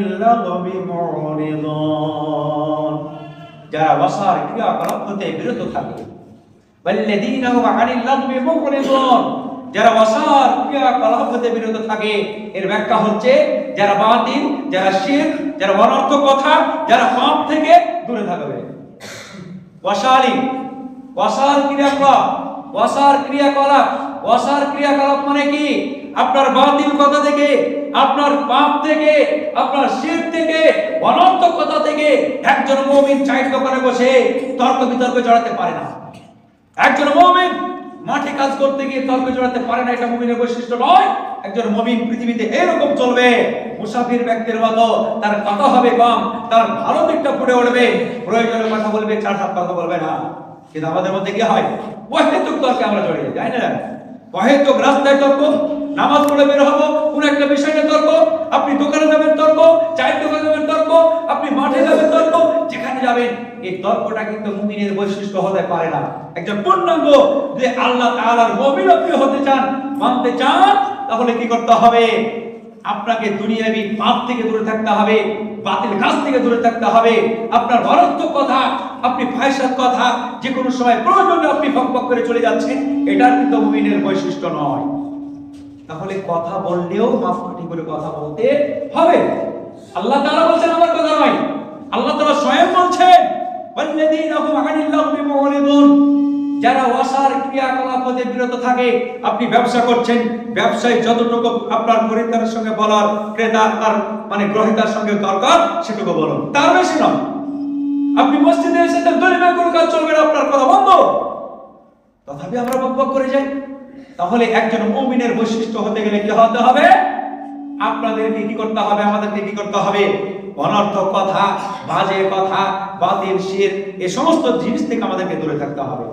আনিল লাগবি মুরিদুন, যারা ওয়াসার ক্রিয়াকলাপ হতে বিরত থাকে। ওয়াল্লাযীনা হুম আনিল লাগবি মুরিদুন, যারা ওয়াসার ক্রিয়াকলাপ হতে বিরত থাকে। এর ব্যাখ্যা হচ্ছে যারা বাতিল, যারা শিরক, যারা অনর্থক কথা, যারা পাপ থেকে দূরে থাকবে। ওয়াসার ক্রিয়াকলাপ মানে কি? আপনার বাতিল কথা থেকে, আপনার পাপ থেকে, আপনার শিরক থেকে, অনর্থক কথা থেকে একজন মুমিন চায়ের দোকানে বসে তর্ক বিতর্কে জড়াতে পারে না। একজন মুমিন মাঠে কাজ করতে গিয়ে তর্কে জড়াতে পারে না, এটা মুমিনের বৈশিষ্ট্য নয়। একজন মুমিন পৃথিবীতে এরকম চলবে, মুসাফির ব্যক্তির মতো। তার কথা হবে কম, তার ভালো দিকটা ফুটে উঠবে, প্রয়োজনীয় কথা বলবে, চার সাত কথা বলবে না। কিন্তু আমাদের মধ্যে কি হয়? অহেতুক তর্কে আমরা জড়িয়ে যাই না? অহেতুক রাস্তায় তর্ক, নামাজ পড়ে বের হবো কোন একটা বিষয় নিয়ে তর্ক, আপনি দোকানে যাবেন তর্ক, চায়ের দোকানে যাবেন তর্ক, আপনি মাঠে যাবেন তর্ক, যেখানে যাবেন। এই তর্কটা কিন্তু মুমিনের বৈশিষ্ট্য হতে পারে না। একজন পূর্ণাঙ্গ যে আল্লাহ তাআলার মুমিন আপনি হতে চান, মানতে চান, তাহলে কি করতে হবে? আপনাকে দুনিয়াবি পাপ থেকে দূরে থাকতে হবে, বাতিল কাজ থেকে দূরে থাকতে হবে। আপনার অনর্থক কথা, আপনি ফাহিশাত কথা যে কোনো সময় প্রয়োজনে আপনি ফকফক করে চলে যাচ্ছেন, এটা কিন্তু মুমিনের বৈশিষ্ট্য নয়। তাহলে কথা বললেও মাপকাঠি করে কথা বলতে হবে। আল্লাহ তাআলা বলছেন, আমার কথা নয়, আল্লাহ তাআলা স্বয়ং বলছেন, ওয়াল্লাযীনা হুম আনিল লাগবি মুরিদুন, যারা ওয়াসার ক্রিয়াকলাপ হতে বিরত থাকে। আপনি ব্যবসা করছেন, ব্যবসায় যতটুকু আপনার খরিদ্দারের সঙ্গে বলার, ক্রেতা আর মানে গ্রহীতার সঙ্গে দরকার সেটুকু বলুন, তার বেশি নয়। আপনি মসজিদে এসেছেন, দলিমা কোনো কাজ চলবে না, আপনার কথা বন্ধ, তথাপি আমরা বকবক করে যাই। তাহলে একজন মুমিনের বৈশিষ্ট্য হতে গেলে কি হতে হবে? আপনাদেরকে কি করতে হবে? আমাদেরকে কি করতে হবে? অনর্থক কথা, বাজে কথা, বাতিল শিরক, এই সমস্ত জিনিস থেকে আমাদেরকে দূরে থাকতে হবে।